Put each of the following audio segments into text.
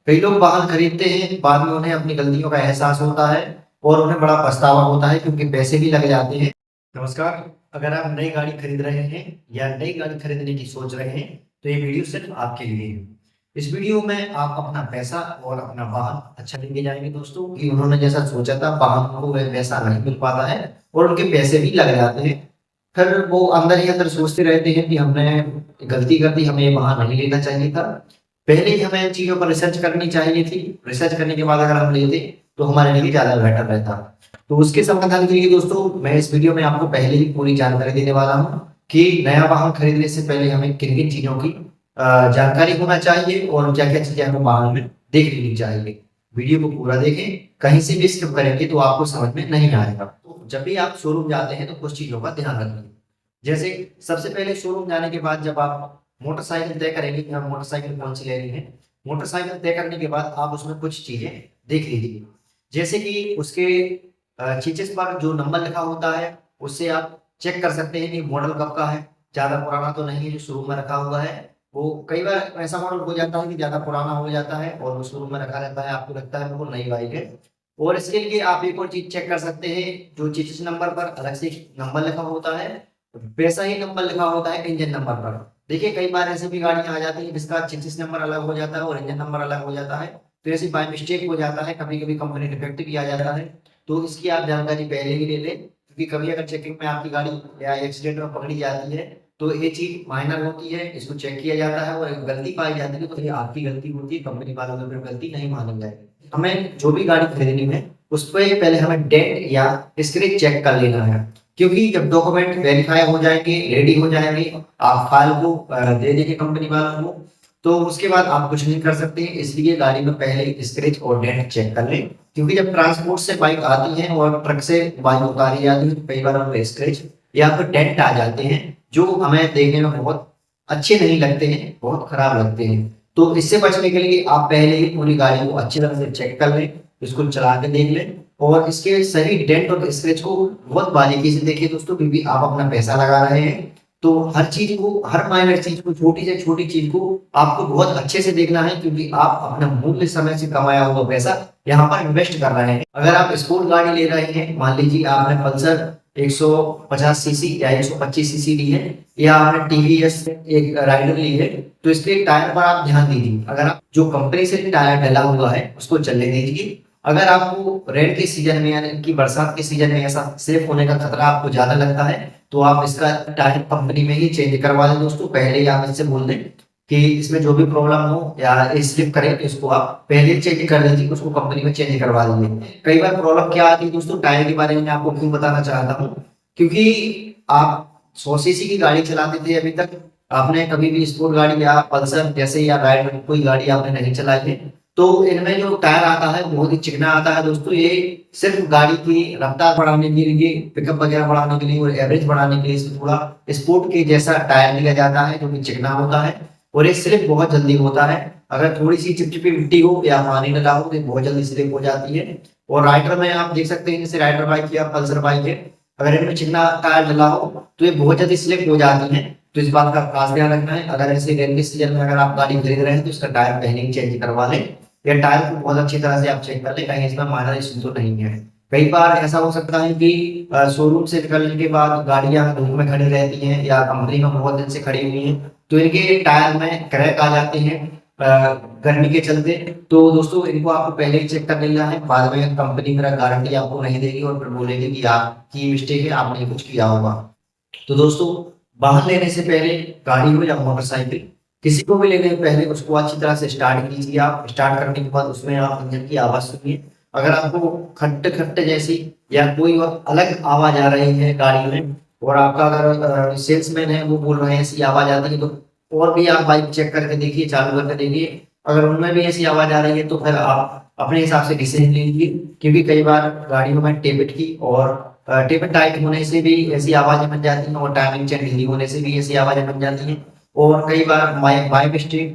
कई लोग वाहन खरीदते हैं, बाद में उन्हें अपनी गलतियों का एहसास होता है और उन्हें बड़ा पछतावा होता है क्योंकि पैसे भी लग जाते हैं। नमस्कार, अगर आप नई गाड़ी खरीद रहे हैं या नई गाड़ी खरीदने की सोच रहे हैं, तो ये वीडियो सिर्फ आपके लिए है। इस वीडियो में आप अपना पैसा और अपना वाहन अच्छा लेके जाएंगे दोस्तों कि उन्होंने जैसा सोचा था वाहन को वैसा नहीं मिल पाता है और उनके पैसे भी लग जाते हैं। फिर वो अंदर ही अंदर सोचते रहते हैं कि हमने गलती कर दी, हमें ये वाहन नहीं लेना चाहिए था। पहले ही हमें इन चीज़ों पर रिसर्च करनी चाहिए थी। रिसर्च करने के बाद अगर हम लेते तो हमारे लिए ज़्यादा बेटर रहता। तो उसके समाधान के लिए दोस्तों मैं इस वीडियो में आपको पहले ही पूरी जानकारी देने वाला हूँ कि नया वाहन खरीदने से पहले हमें किन-किन चीज़ों की जानकारी होना चाहिए और क्या-क्या चीज़ें हमें वाहन में देख लेनी चाहिए। वीडियो को पूरा देखें, कहीं से भी स्किप करेंगे तो आपको समझ में नहीं आएगा। तो जब भी आप शोरूम जाते हैं तो कुछ चीज़ों का ध्यान रखिए। जैसे सबसे पहले शोरूम जाने के बाद जब आप मोटरसाइकिल तय करेंगे कि हम मोटरसाइकिल कौन सी लेनी है, मोटरसाइकिल तय करने के बाद आप उसमें कुछ चीजें देख लीजिए। जैसे कि उसके चीजेस पर जो नंबर लिखा होता है उससे आप चेक कर सकते हैं कि मॉडल कब का है। ज्यादा पुराना तो नहीं है जो शोरूम में रखा हुआ है। वो कई बार ऐसा मॉडल हो जाता है कि ज्यादा पुराना हो जाता है और वो शोरूम में रखा रहता है, आपको लगता है वो नई बाइक है। और इसके लिए आप एक और चीज चेक कर सकते हैं, जो चीज नंबर पर अलग से नंबर लिखा होता है वैसा ही नंबर लिखा होता है इंजन नंबर पर। देखिए कई बार ऐसे भी गाड़ियां आ जाती है जिसका चेसिस नंबर अलग हो जाता है और इंजन नंबर अलग हो जाता है। तो ऐसे बाय मिस्टेक हो जाता है, कभी कभी कंपनी डिफेक्ट भी आ जाता है। तो इसकी आप जानकारी पहले ही ले लें, क्योंकि कभी अगर चेकिंग में आपकी गाड़ी या एक्सीडेंट में पकड़ी जाती है तो ये चीज माइनर होती है, इसको चेक किया जाता है और अगर गलती पाई जाती है तो ये आपकी गलती होती है, कंपनी वालों की फिर गलती नहीं मानी जाएगी। हमें जो भी गाड़ी खरीदनी है उस पर पहले हमें डेंट या स्क्रैच चेक कर लेना है, क्योंकि जब डॉक्यूमेंट वेरीफाई हो जाएंगे, रेडी हो जाएंगे, आप फाइल को दे देंगे कंपनी वालों को, तो उसके बाद आप कुछ नहीं कर सकते। इसलिए गाड़ी में पहले स्क्रैच और डेंट चेक कर लें, क्योंकि जब ट्रांसपोर्ट से बाइक आती है और ट्रक से बाइक उतारी जाती है तो कई बार उनमें स्क्रैच या फिर डेंट आ जाते हैं जो हमें देखने में बहुत अच्छे नहीं लगते हैं, बहुत खराब लगते हैं। तो इससे बचने के लिए आप पहले ही पूरी गाड़ी को अच्छी तरह से चेक कर लें, इसको चला के देख लें और इसके सही डेंट और स्क्रैच को बहुत बारीकी से देखिए दोस्तों, क्योंकि आप अपना पैसा लगा रहे हैं। तो हर चीज को, हर माइनर चीज को, छोटी से छोटी चीज को आपको बहुत अच्छे से देखना है, क्योंकि आप अपना मूल्य समय से कमाया हुआ पैसा यहाँ पर इन्वेस्ट कर रहे हैं। अगर आप स्पोर्ट गाड़ी ले रहे हैं, मान लीजिए आपने पल्सर 150 सीसी या 125 सीसी ली है या आपने टीवीएस एक राइडर ली है, तो इसके टायर पर आप ध्यान दीजिए। अगर आप जो कंपनी से टायर डला हुआ है उसको चलने दीजिए। अगर आपको रेन के सीजन में यानी कि बरसात के सीजन में ऐसा सेफ होने का खतरा आपको ज्यादा लगता है तो आप इसका टायर कंपनी में ही चेंज करवा दें दोस्तों। पहले ही आप इससे बोल दें कि इसमें जो भी प्रॉब्लम हो या स्लिप करे तो इसको आप पहले चेंज कर दीजिए, उसको कंपनी में चेंज करवा दीजिए। कई बार प्रॉब्लम क्या आती है दोस्तों, टायर के बारे में मैं आपको क्यों बताना चाहता हूँ, क्योंकि आप 100 सीसी की गाड़ी चलाते थे अभी तक, आपने कभी भी स्पोर्ट गाड़ी या पल्सर जैसे या राइडर कोई गाड़ी आपने नहीं चलाई थी, तो इनमें जो टायर आता है बहुत ही चिकना आता है दोस्तों। ये सिर्फ गाड़ी की रफ्तार बढ़ाने के लिए, पिकअप वगैरह बढ़ाने के लिए और एवरेज बढ़ाने के लिए इसमें थोड़ा स्पोर्ट के जैसा टायर दिया जाता है जो कि चिकना होता है और ये स्लिप बहुत जल्दी होता है। अगर थोड़ी सी चिपचिपी मिट्टी हो या पानी लगा हो तो बहुत जल्दी स्लिप हो जाती है। और राइडर में आप देख सकते हैं जैसे राइडर बाइक या पल्सर बाइक है, अगर इनमें चिकना टायर डला हो तो ये बहुत जल्दी स्लिप हो जाती है। तो इस बात का खास ध्यान रखना है। अगर ऐसे रेनी सीजन में अगर आप गाड़ी खरीद रहे हैं तो इसका टायर पहले ही चेंज करवा लें या टायर को बहुत अच्छी तरह से आप चेक कर लें, कहीं इसमें माइनर इश्यू तो नहीं है। कई बार ऐसा हो सकता है कि शोरूम से निकलने के बाद गाड़ियां धूप में खड़ी रहती हैं या कंपनी में बहुत दिन से खड़ी हुई हैं, तो इनके टायर में क्रैक आ जाते हैं गर्मी के चलते। तो दोस्तों इनको आपको पहले ही चेक कर लेना है, बाद में कंपनी मेरा गारंटी आपको नहीं देगी और फिर बोलेगी कि आपकी मिस्टेक है, आपने कुछ किया होगा। तो दोस्तों वाहन लेने से पहले, गाड़ी हो या मोटरसाइकिल, किसी को भी लेने से पहले उसको अच्छी तरह से स्टार्ट कीजिए। आप स्टार्ट करने के बाद उसमें आप इंजन की आवाज सुनिए। अगर आपको खट्ट खट्ट जैसी या कोई और अलग आवाज आ रही है गाड़ी में और आपका अगर सेल्समैन है वो बोल रहे हैं ऐसी आवाज आती है, तो और भी आप बाइक चेक करके देखिए, चालू करके देखिए। अगर उनमें भी ऐसी आवाज आ रही है तो फिर आप अपने हिसाब से डिसीजन ले लीजिए, क्योंकि कई बार गाड़ियों में टेबिट की और टेबिट टाइट होने से भी ऐसी आवाजें बन जाती हैं और टाइमिंग चेन ढीली होने से भी ऐसी आवाजें बन जाती हैं। और कई बार बाय मिस्टेक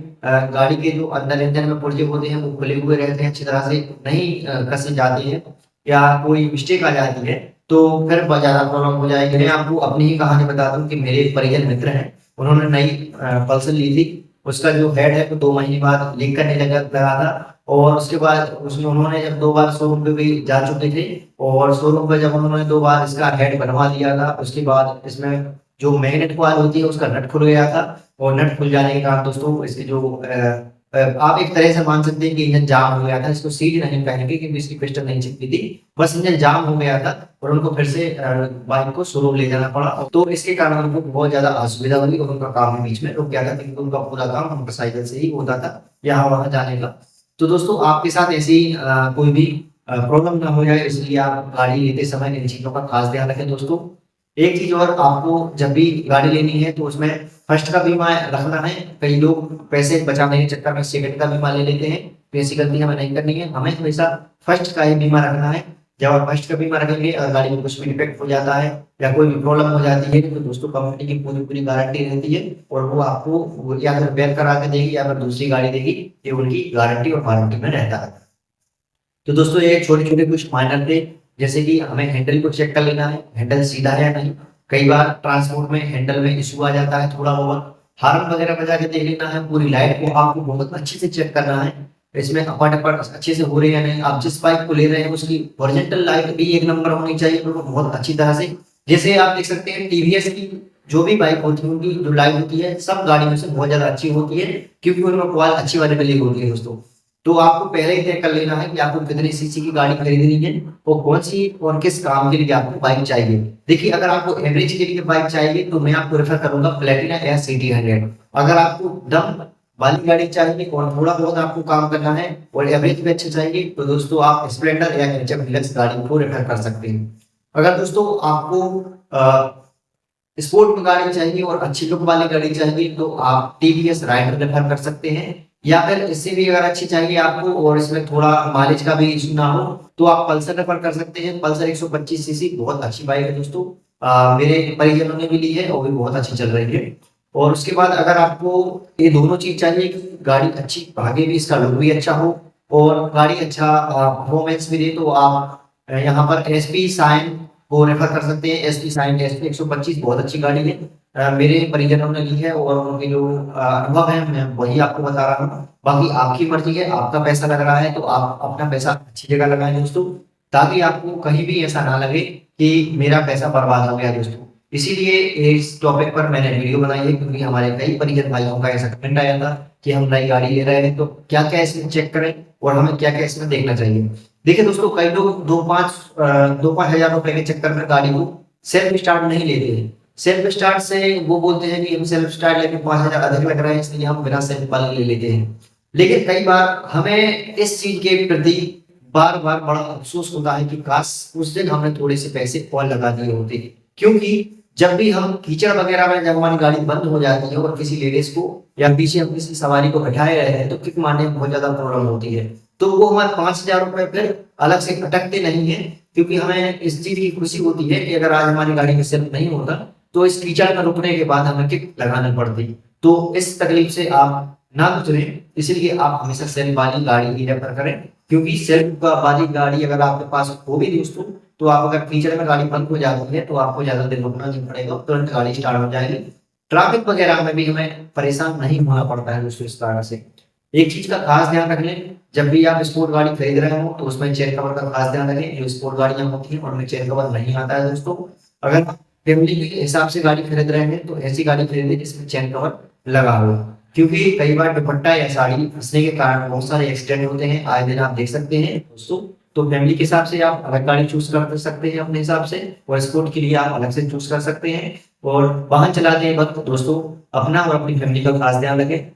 गाड़ी के जो अंदर इंजन में पुर्जे होते हैं वो खुले हुए रहते हैं, अच्छी तरह से नहीं कसे जाते हैं या कोई मिस्टेक आ जाती है तो फिर बहुत ज्यादा प्रॉब्लम हो जाएगी। मैं आपको अपनी ही कहानी बता दूं कि मेरे एक परिजन मित्र हैं, उन्होंने नई पल्सर ली थी उसका जो हेड है वो 2 महीने बाद लीक करने लगा था। और उसके बाद उसमें उन्होंने जब 2 बार शोरूम पे भी जा चुके थे, और शोरूम पे जब उन्होंने 2 बार इसका हेड बनवा दिया था, उसके बाद इसमें जो मैग्नेट कॉइल होती है उसका नट खुल गया था। और नट खुल जाने के कारण दोस्तों इसके जो आप एक तरह से मान सकते हैं कि इंजन जाम हो गया था। इसको सील नहीं कहेंगे क्योंकि इसकी पिस्टन नहीं चिपकी थी, बस इंजन जाम हो गया था और उनको फिर से बाइक को शोरूम ले जाना पड़ा। तो इसके कारण उनको बहुत ज्यादा असुविधा हुई और उनका काम बीच में रुक गया था, क्योंकि उनका पूरा काम मोटरसाइकिल से ही होता था यहाँ वहां जाने का। तो दोस्तों आपके साथ ऐसी कोई भी प्रॉब्लम ना हो जाए, इसलिए आप गाड़ी लेते समय इन चीजों का खास ध्यान रखें दोस्तों। एक चीज और, आपको जब भी गाड़ी लेनी है तो उसमें फर्स्ट का बीमा रखना है। कई लोग पैसे बचाने के चक्कर में सेकंड का बीमा ले लेते हैं, तो ऐसी गलती हमें नहीं करनी है। हमें हमेशा फर्स्ट का ही बीमा रखना है। जब आप फर्स्ट का बीमा रखेंगे और गाड़ी में कुछ भी डिफेक्ट हो जाता है या कोई भी प्रॉब्लम हो जाती है, तो दोस्तों कंपनी की पूरी पूरी गारंटी रहती है और वो आपको या तो रिपेयर करा के देगी या फिर दूसरी गाड़ी देगी। ये उनकी गारंटी और वारंटी में रहता है। तो दोस्तों ये छोटे छोटे कुछ माइनर थे, जैसे कि हमें हैंडल को चेक कर लेना है, हैंडल सीधा है या नहीं। कई बार ट्रांसपोर्ट में हैंडल में इशू आ जाता है थोड़ा बहुत। हार्न वगैरह बजा के देख लेना है। पूरी लाइट को आपको बहुत अच्छे से चेक करना है, इसमें अपाट अपाट अच्छे से हो रही है या नहीं। आप जिस बाइक को ले रहे हैं उसकी हॉरिजॉन्टल लाइट भी एक नंबर होनी चाहिए, बिल्कुल बहुत अच्छी तरह से। जैसे आप देख सकते हैं टीवीएस की जो भी बाइक होती है उनकी जो लाइट होती है सब गाड़ियों से बहुत ज्यादा अच्छी होती है, क्योंकि उनमें कॉइल अच्छी वाली डली होती है दोस्तों। तो आपको पहले ही तय कर लेना है कि आपको कितनी सीसी की गाड़ी खरीदनी है और कौन सी और किस काम के लिए आपको बाइक चाहिए। देखिए, अगर आपको एवरेज के लिए बाइक चाहिए तो मैं आपको रेफर करूंगा प्लेटिना या सिटी 100। अगर आपको दम वाली गाड़ी चाहिए और थोड़ा बहुत आपको काम करना है और एवरेज भी अच्छा चाहिए, तो दोस्तों आप स्प्लेंडर या एचएफ डिलक्स गाड़ी को रेफर कर सकते हैं। अगर दोस्तों आपको स्पोर्ट में गाड़ी चाहिए और अच्छी लुक वाली गाड़ी चाहिए तो आप टीवीएस राइडर रेफर कर सकते हैं। या फिर इससे भी अगर अच्छी चाहिए आपको और इसमें थोड़ा माइलेज का भी इशू ना हो तो आप पल्सर रेफर कर सकते हैं। पल्सर 125 सीसी बहुत अच्छी बाइक है दोस्तों। मेरे परिजनों ने भी ली है और भी बहुत अच्छी चल रही है। और उसके बाद अगर आपको ये दोनों चीज चाहिए कि गाड़ी अच्छी भागे भी, इसका लुक भी अच्छा हो और गाड़ी अच्छा परफॉर्मेंस भी दे, तो आप यहाँ पर एसपी साइन को रेफर कर सकते हैं। एसपी साइन एसपी 125 बहुत अच्छी गाड़ी है, मेरे परिजनों ने ली है और उनके जो अनुभव है मैं वही आपको बता रहा हूँ। बाकी आपकी मर्जी है, आपका पैसा लग रहा है तो आप अपना पैसा अच्छी जगह लगाएं दोस्तों, ताकि आपको कहीं भी ऐसा ना लगे कि मेरा पैसा बर्बाद हो गया दोस्तों। इसीलिए इस टॉपिक पर मैंने वीडियो बनाई है, क्योंकि हमारे कई परिजन भाइयों का ऐसा कमेंट आया था कि हम नई गाड़ी ले रहे हैं तो क्या क्या इसमें चेक करें और हमें क्या क्या इसमें देखना चाहिए। देखिए दोस्तों, कई लोग 2-5 हजार रुपए के चक्कर में गाड़ी को सेल्फ स्टार्ट नहीं लेते हैं। सेल्फ स्टार्ट से वो बोलते हैं कि हम सेल्फ स्टार्ट लेके 5,000 अधिक लग रहे हैं इसलिए हम बिना सेल्फ वाले ले लेते हैं। लेकिन कई बार हमें इस चीज के प्रति बार बार बड़ा अफसोस होता है कि काश उस दिन हमने थोड़े से पैसे और लगा दिए होते। क्योंकि जब भी हम कीचड़ वगैरह में जब हमारी गाड़ी बंद हो जाती है और किसी लेडीज को या पीछे हम किसी सवारी को बैठाए रहे हैं तो किक मारने में बहुत ज्यादा प्रॉब्लम होती है। तो वो हमारे 5,000 रुपए फिर अलग से अटकते नहीं है, क्योंकि हमें इस चीज की खुशी होती है कि अगर आज हमारी गाड़ी में सेल्फ नहीं होता तो इस कीचड़ में रुकने के बाद हमें किक लगानी पड़ती। तो इस तकलीफ से आप ना गुजरें, इसलिए आप हमेशा सेल्फ वाली गाड़ी ही रेफर करें। क्योंकि सेल्फ वाली गाड़ी अगर आपके पास हो भी दोस्तों, तो आप अगर कीचड़ में गाड़ी बंद हो जाती है तो आपको ज्यादा देर रुकना नहीं पड़ेगा, तुरंत गाड़ी स्टार्ट हो जाएगी। ट्रैफिक वगैरह में भी हमें परेशान नहीं होना पड़ता है दोस्तों इस तरह से। एक चीज का खास ध्यान रख लें, जब भी आप स्पोर्ट गाड़ी खरीद रहे हो तो उसमें चेन कवर का खास ध्यान रखें। जो स्पोर्ट गाड़ियां होती हैं उनमें चेन कवर नहीं आता है दोस्तों। अगर फैमिली के हिसाब से गाड़ी खरीद रहे हैं तो ऐसी गाड़ी खरीदें जिसमें चेन कवर लगा हो, क्योंकि कई बार दुपट्टा या साड़ी फंसने के कारण बहुत सारे एक्सीडेंट होते हैं, आए दिन आप देख सकते हैं दोस्तों। तो फैमिली के हिसाब से आप अलग गाड़ी चूज कर सकते हैं अपने हिसाब से, और स्पोर्ट के लिए आप अलग से चूज कर सकते हैं। और वाहन चलाते वक्त दोस्तों अपना और अपनी फैमिली का खास ध्यान रखें।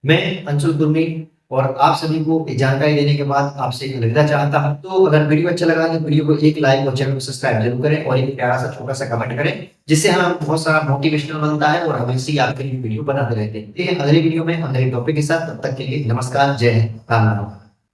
मैं अंशुल कुर्मी और आप सभी को जानकारी देने के बाद आपसे अलविदा चाहता हूं। तो अगर वीडियो अच्छा लगा तो वीडियो को एक लाइक और चैनल को सब्सक्राइब जरूर करें और एक प्यारा सा छोटा सा कमेंट करें, जिससे हमें बहुत सारा मोटिवेशनल बनता है और हम इसी आपके लिए वीडियो बनाते रहते हैं। अगले वीडियो में अगले टॉपिक के साथ, तब तक के लिए नमस्कार, जय हिंद, राम राम।